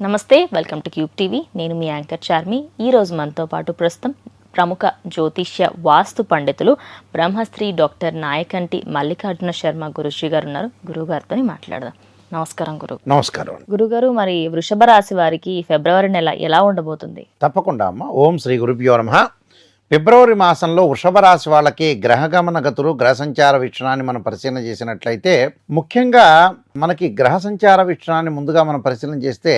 నమస్తే, welcome to cube TV. నేను మీ anchor Charmi. ఈరోజు మనతో పాటు ప్రస్తుతం ప్రముఖ జ్యోతిష్య వాస్తు పండితులు బ్రహ్మశ్రీ డాక్టర్ నాయకంటి మల్లికార్జున శర్మ గురుశ్రీ గారు ఉన్నారు. గురుగారితో మాట్లాడదాం. నమస్కారం గురు. నమస్కారం గురుగారు. మరి వృషభ రాశి వారికి ఫిబ్రవరి నెల ఎలా ఉండబోతుంది? తప్పకుండా అమ్మ. ఓం శ్రీ గురుభ్యో నమః. ఫిబ్రవరి మాసంలో వృషభ రాశి వాళ్ళకి గ్రహగమన గతులు గ్రహ సంచార వీక్షణాన్ని మనం పరిశీలన చేసినట్లయితే, ముఖ్యంగా మనకి గ్రహ సంచార వీక్షణాన్ని ముందుగా మనం పరిశీలన చేస్తే,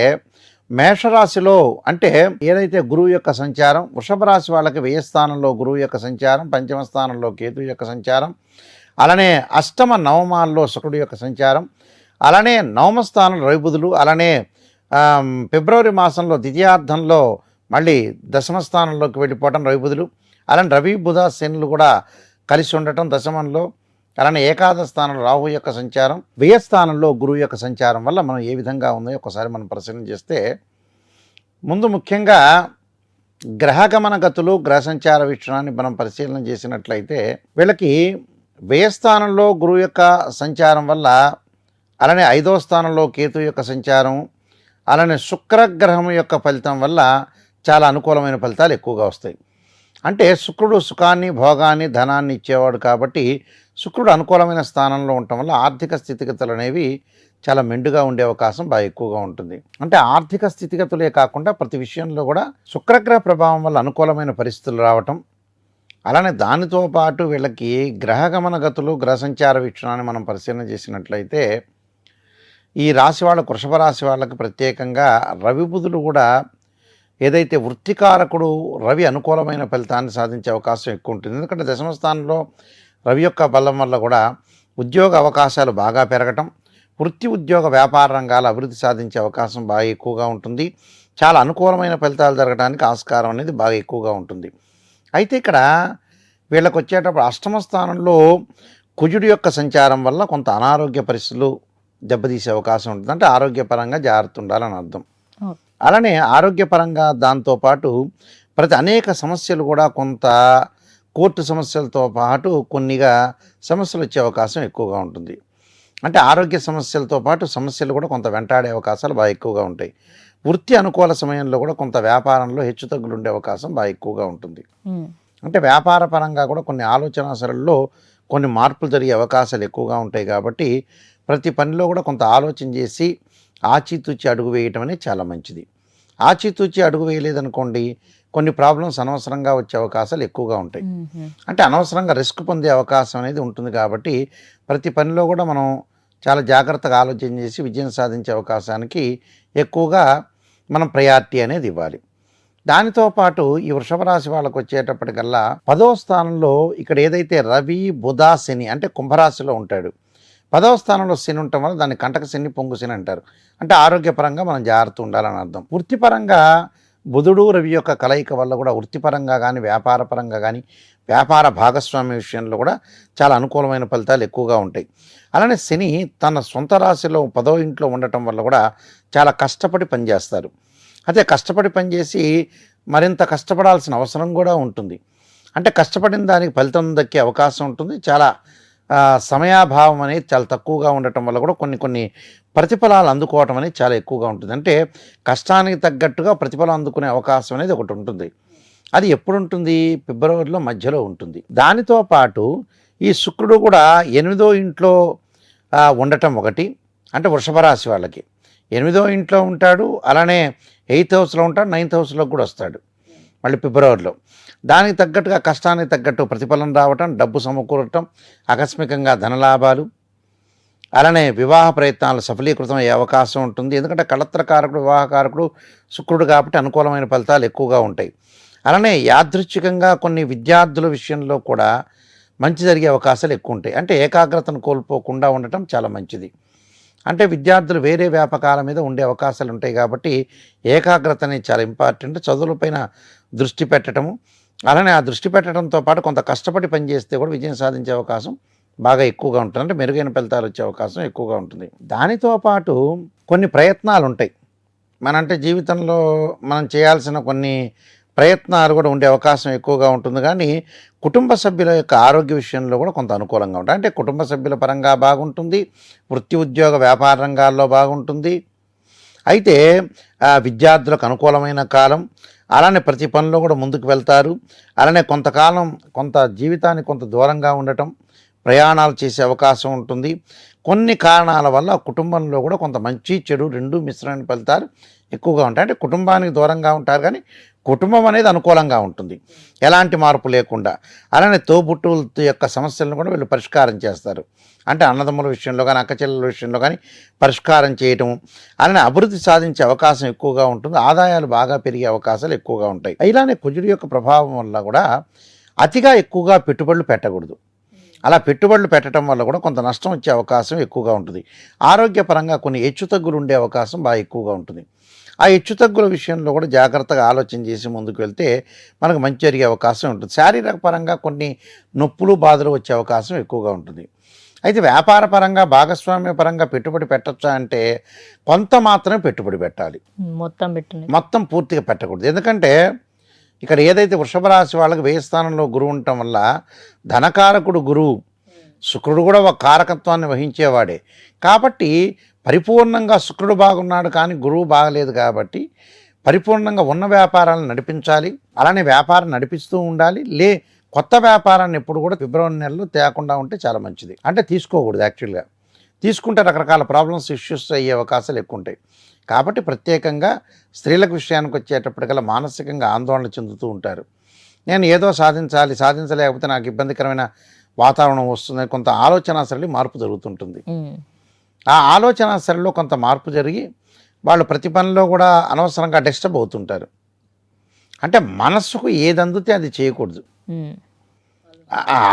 మేషరాశిలో అంటే ఏదైతే గురువు యొక్క సంచారం, వృషభ రాశి వాళ్ళకి వ్యయ స్థానంలో గురువు యొక్క సంచారం, పంచమ స్థానంలో కేతు యొక్క సంచారం, అలానే అష్టమ నవమాల్లో శుక్రుడు యొక్క సంచారం, అలానే నవమ స్థానం రవి బుధులు, అలానే ఫిబ్రవరి మాసంలో ద్వితీయార్థంలో మళ్ళీ దశమ స్థానంలోకి వెళ్ళిపోవటం రవి బుధులు, అలానే రవి బుధ శనులు కూడా కలిసి ఉండటం దశమంలో, అలానే ఏకాదశ స్థానంలో రాహు యొక్క సంచారం, వ్యయ స్థానంలో గురువు యొక్క సంచారం వల్ల మనం ఏ విధంగా ఉందో ఒకసారి మనం పరిశీలన చేస్తే, ముందు ముఖ్యంగా గ్రహగమన గతులు గ్రహ సంచార వీక్షణాన్ని మనం పరిశీలన చేసినట్లయితే, వీళ్ళకి వ్యయ స్థానంలో గురువు యొక్క సంచారం వల్ల, అలానే 5వ స్థానంలో కేతు యొక్క సంచారం, అలానే శుక్రగ్రహం యొక్క ఫలితం వల్ల చాలా అనుకూలమైన ఫలితాలు ఎక్కువగా వస్తాయి. అంటే శుక్రుడు సుఖాన్ని భోగాన్ని ధనాన్ని ఇచ్చేవాడు కాబట్టి శుక్రుడు అనుకూలమైన స్థానంలో ఉండటం వల్ల ఆర్థిక స్థితిగతులు అనేవి చాలా మెండుగా ఉండే అవకాశం బాగా ఎక్కువగా ఉంటుంది. అంటే ఆర్థిక స్థితిగతులే కాకుండా ప్రతి విషయంలో కూడా శుక్రగ్రహ ప్రభావం వల్ల అనుకూలమైన పరిస్థితులు రావటం, అలానే దానితో పాటు వీళ్ళకి గ్రహగమన గతులు గ్రహ సంచార వీక్షణాన్ని మనం పరిశీలన చేసినట్లయితే, ఈ రాశి వాళ్ళకు వృషభ రాశి వాళ్ళకి ప్రత్యేకంగా రవి బుధులు కూడా ఏదైతే వృత్తికారకుడు రవి అనుకూలమైన ఫలితాన్ని సాధించే అవకాశం ఎక్కువ ఉంటుంది. ఎందుకంటే దశమ స్థానంలో రవి యొక్క బలం వల్ల కూడా ఉద్యోగ అవకాశాలు బాగా పెరగటం, వృత్తి ఉద్యోగ వ్యాపార రంగాల అభివృద్ధి సాధించే అవకాశం బాగా ఎక్కువగా ఉంటుంది. చాలా అనుకూలమైన ఫలితాలు జరగడానికి ఆస్కారం అనేది బాగా ఎక్కువగా ఉంటుంది. అయితే ఇక్కడ వీళ్ళకి వచ్చేటప్పుడు అష్టమ స్థానంలో కుజుడి యొక్క సంచారం వల్ల కొంత అనారోగ్య పరిస్థితులు దెబ్బతీసే అవకాశం ఉంటుంది. అంటే ఆరోగ్యపరంగా జాగ్రత్త ఉండాలని అర్థం. అలానే ఆరోగ్యపరంగా దాంతోపాటు అనేక సమస్యలు కూడా కొంత కోర్టు సమస్యలతో పాటు కొన్నిగా సమస్యలు వచ్చే అవకాశం ఎక్కువగా ఉంటుంది. అంటే ఆరోగ్య సమస్యలతో పాటు సమస్యలు కూడా కొంత వెంటాడే అవకాశాలు బాగా ఎక్కువగా ఉంటాయి. వృత్తి అనుకూల సమయంలో కూడా కొంత వ్యాపారంలో హెచ్చుతగ్గులు ఉండే అవకాశం బాగా ఎక్కువగా ఉంటుంది. అంటే వ్యాపార పరంగా కూడా కొన్ని ఆలోచన సరళిలో కొన్ని మార్పులు జరిగే అవకాశాలు ఎక్కువగా ఉంటాయి. కాబట్టి ప్రతి పనిలో కూడా కొంత ఆలోచన చేసి ఆచితూచి అడుగు వేయటం అనేది చాలా మంచిది. ఆచితూచి అడుగు వేయలేదనుకోండి, కొన్ని ప్రాబ్లమ్స్ అనవసరంగా వచ్చే అవకాశాలు ఎక్కువగా ఉంటాయి. అంటే అనవసరంగా రిస్క్ పొందే అవకాశం అనేది ఉంటుంది. కాబట్టి ప్రతి పనిలో కూడా మనం చాలా జాగ్రత్తగా ఆలోచన చేసి విజయం సాధించే అవకాశానికి ఎక్కువగా మనం ప్రయారిటీ అనేది ఇవ్వాలి. దానితో పాటు ఈ వృషభ రాశి వాళ్ళకు వచ్చేటప్పటికల్లా 10వ స్థానంలో ఇక్కడ ఏదైతే రవి బుధ శని అంటే కుంభరాశిలో ఉంటాడు, 10వ స్థానంలో శని ఉండటం వల్ల దాన్ని కంటక శని పొంగు శని అంటారు. అంటే ఆరోగ్యపరంగా మనం జాగ్రత్త ఉండాలని అర్థం. వృత్తిపరంగా బుధుడు రవి యొక్క కలయిక వల్ల కూడా వృత్తిపరంగా కానీ వ్యాపారపరంగా కానీ వ్యాపార భాగస్వామ్య విషయంలో కూడా చాలా అనుకూలమైన ఫలితాలు ఎక్కువగా ఉంటాయి. అలానే శని తన సొంత రాశిలో 10వ ఇంట్లో ఉండటం వల్ల కూడా చాలా కష్టపడి పనిచేస్తారు. అదే కష్టపడి పనిచేసి మరింత కష్టపడాల్సిన అవసరం కూడా ఉంటుంది. అంటే కష్టపడిన దానికి ఫలితం దక్కే అవకాశం ఉంటుంది. చాలా సమయాభావం అనేది చాలా తక్కువగా ఉండటం వల్ల కూడా కొన్ని ప్రతిఫలాలు అందుకోవటం అనేది చాలా ఎక్కువగా ఉంటుంది. అంటే కష్టానికి తగ్గట్టుగా ప్రతిఫలం అందుకునే అవకాశం అనేది ఒకటి ఉంటుంది. అది ఎప్పుడు ఉంటుంది? ఫిబ్రవరిలో మధ్యలో ఉంటుంది. దానితో పాటు ఈ శుక్రుడు కూడా 8వ ఇంట్లో ఉండటం ఒకటి. అంటే వృషభ రాశి వాళ్ళకి 8వ ఇంట్లో ఉంటాడు, అలానే 8th హౌస్లో ఉంటాడు, 9th హౌస్లోకి కూడా వస్తాడు మళ్ళీ ఫిబ్రవరిలో. దానికి తగ్గట్టుగా కష్టానికి తగ్గట్టు ప్రతిఫలం రావటం, డబ్బు సమకూరటం, ఆకస్మికంగా ధనలాభాలు, అలానే వివాహ ప్రయత్నాలు సఫలీకృతం అయ్యే అవకాశం ఉంటుంది. ఎందుకంటే కళత్రకారకుడు వివాహకారకుడు శుక్రుడు కాబట్టి అనుకూలమైన ఫలితాలు ఎక్కువగా ఉంటాయి. అలానే యాదృచ్ఛికంగా కొన్ని విద్యార్థుల విషయంలో కూడా మంచి జరిగే అవకాశాలు ఎక్కువ ఉంటాయి. అంటే ఏకాగ్రతను కోల్పోకుండా ఉండటం చాలా మంచిది. అంటే విద్యార్థులు వేరే వ్యాపకాల మీద ఉండే అవకాశాలు ఉంటాయి కాబట్టి ఏకాగ్రత అనేది చాలా ఇంపార్టెంట్. చదువులపైన దృష్టి పెట్టడము, అలానే ఆ దృష్టి పెట్టడంతో పాటు కొంత కష్టపడి పనిచేస్తే కూడా విజయం సాధించే అవకాశం బాగా ఎక్కువగా ఉంటుంది. అంటే మెరుగైన ఫలితాలు వచ్చే అవకాశం ఎక్కువగా ఉంటుంది. దానితో పాటు కొన్ని ప్రయత్నాలు ఉంటాయి. మనంటే జీవితంలో మనం చేయాల్సిన కొన్ని ప్రయత్నాలు కూడా ఉండే అవకాశం ఎక్కువగా ఉంటుంది. కానీ కుటుంబ సభ్యుల యొక్క ఆరోగ్య విషయంలో కూడా కొంత అనుకూలంగా ఉంటుంది. అంటే కుటుంబ సభ్యుల పరంగా బాగుంటుంది, వృత్తి ఉద్యోగ వ్యాపార రంగాల్లో బాగుంటుంది, అయితే విద్యార్థులకు అనుకూలమైన కాలం, అలానే ప్రతి పనిలో కూడా ముందుకు వెళ్తారు. అలానే కొంతకాలం జీవితానికి కొంత దూరంగా ఉండటం, ప్రయాణాలు చేసే అవకాశం ఉంటుంది. కొన్ని కారణాల వల్ల కుటుంబంలో కూడా కొంత మంచి చెడు రెండు మిశ్రమైన ఫలితాలు ఎక్కువగా ఉంటాయి. అంటే కుటుంబానికి దూరంగా ఉంటారు కానీ కుటుంబం అనేది అనుకూలంగా ఉంటుంది, ఎలాంటి మార్పు లేకుండా. అలానే తోబుట్టువుల యొక్క సమస్యలను కూడా వీళ్ళు పరిష్కారం చేస్తారు. అంటే అన్నదమ్ముల విషయంలో కానీ అక్క చెల్లెల విషయంలో కానీ పరిష్కారం చేయటం, అలానే అభివృద్ధి సాధించే అవకాశం ఎక్కువగా ఉంటుంది. ఆదాయాలు బాగా పెరిగే అవకాశాలు ఎక్కువగా ఉంటాయి. ఇలానే కుజుడి యొక్క ప్రభావం వల్ల కూడా అతిగా ఎక్కువగా పెట్టుబడులు పెట్టకూడదు. అలా పెట్టుబడులు పెట్టడం వల్ల కూడా కొంత నష్టం వచ్చే అవకాశం ఎక్కువగా ఉంటుంది. ఆరోగ్యపరంగా కొన్ని హెచ్చుతగ్గులు ఉండే అవకాశం బాగా ఎక్కువగా ఉంటుంది. ఆ హెచ్చుతగ్గుల విషయంలో కూడా జాగ్రత్తగా ఆలోచన చేసి ముందుకు వెళ్తే మనకు మంచి జరిగే అవకాశం ఉంటుంది. శారీరక పరంగా కొన్ని నొప్పులు బాధలు వచ్చే అవకాశం ఎక్కువగా ఉంటుంది. అయితే వ్యాపార పరంగా భాగస్వామ్య పరంగా పెట్టుబడి పెట్టచ్చా అంటే కొంత మాత్రమే పెట్టుబడి పెట్టాలి, మొత్తం పూర్తిగా పెట్టకూడదు. ఎందుకంటే ఇక్కడ ఏదైతే వృషభ రాశి వాళ్ళకి వ్యయ స్థానంలో గురువు ఉండటం వల్ల ధనకారకుడు గురువు, శుక్రుడు కూడా ఒక కారకత్వాన్ని వహించేవాడే. కాబట్టి పరిపూర్ణంగా శుక్రుడు బాగున్నాడు కానీ గురువు బాగలేదు. కాబట్టి పరిపూర్ణంగా ఉన్న వ్యాపారాలను నడిపించాలి, అలానే వ్యాపారం నడిపిస్తూ ఉండాలి. కొత్త వ్యాపారాన్ని ఎప్పుడు కూడా ఫిబ్రవరి నెలలో తేకుండా ఉంటే చాలా మంచిది. అంటే తీసుకోకూడదు. యాక్చువల్గా తీసుకుంటే రకరకాల ప్రాబ్లమ్స్, ఇష్యూస్ అయ్యే అవకాశాలు ఎక్కువ ఉంటాయి. కాబట్టి ప్రత్యేకంగా స్త్రీలకు విషయానికి వచ్చేటప్పటికల్లా మానసికంగా ఆందోళన చెందుతూ ఉంటారు. నేను ఏదో సాధించలేకపోతే నాకు ఇబ్బందికరమైన వాతావరణం వస్తుందని కొంత ఆలోచన సరళి మార్పు జరుగుతుంటుంది. ఆ ఆలోచన సరళిలో కొంత మార్పు జరిగి వాళ్ళు ప్రతి పనిలో కూడా అనవసరంగా డిస్టర్బ్ అవుతుంటారు. అంటే మనస్సుకు ఏది అందుతే అది చేయకూడదు,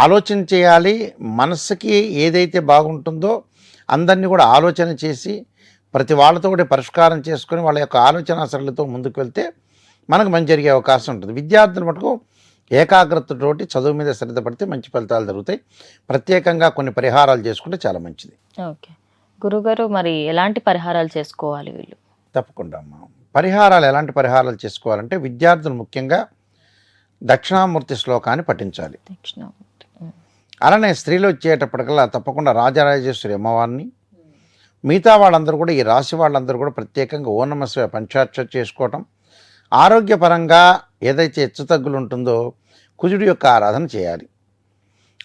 ఆలోచన చేయాలి. మనస్సుకి ఏదైతే బాగుంటుందో అందరినీ కూడా ఆలోచన చేసి ప్రతి వాళ్ళతో కూడా పరిష్కారం చేసుకొని వాళ్ళ యొక్క ఆలోచన సరళితో ముందుకు వెళ్తే మనకు మంచి జరిగే అవకాశం ఉంటుంది. విద్యార్థుల మటుకు ఏకాగ్రతతోటి చదువు మీద శ్రద్ధ పడితే మంచి ఫలితాలు జరుగుతాయి. ప్రత్యేకంగా కొన్ని పరిహారాలు చేసుకుంటే చాలా మంచిది. ఓకే గురుగారు, మరి ఎలాంటి పరిహారాలు చేసుకోవాలి వీళ్ళు? తప్పకుండా అమ్మా. పరిహారాలు ఎలాంటి పరిహారాలు చేసుకోవాలంటే విద్యార్థులు ముఖ్యంగా దక్షిణామూర్తి శ్లోకాన్ని పఠించాలి. అలానే స్త్రీలు వచ్చేటప్పటికల్లా తప్పకుండా రాజరాజేశ్వరి అమ్మవారిని, మిగతా వాళ్ళందరూ కూడా ఈ రాశి వాళ్ళందరూ కూడా ప్రత్యేకంగా ఓం నమః శివాయ పంచాక్షరి చేసుకోవటం. ఆరోగ్యపరంగా ఏదైతే హెచ్చుతగ్గులు ఉంటుందో కుజుడి యొక్క ఆరాధన చేయాలి.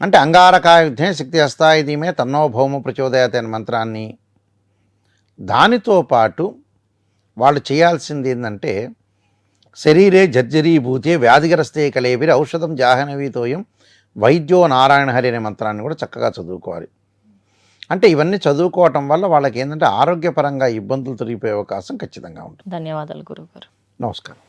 అంటే అంగారకాయుధే శక్తి హస్తాయి ధీమే తన్నో భౌమ ప్రచోదయాత్ అనే మంత్రాన్ని, దానితో పాటు వాళ్ళు చేయాల్సింది ఏంటంటే శరీరే జర్జరీభూతే వ్యాధిగ్రస్తే కలేబిరి ఔషధం జాహ్నవీతోయం వైద్యో నారాయణ హరి అనే మంత్రాన్ని కూడా చక్కగా చదువుకోవాలి. అంటే ఇవన్నీ చదువుకోవటం వల్ల వాళ్ళకి ఏంటంటే ఆరోగ్యపరంగా ఇబ్బందులు తొలగిపోయే అవకాశం ఖచ్చితంగా ఉంటుంది. ధన్యవాదాలు గురుగారు. నమస్కారం.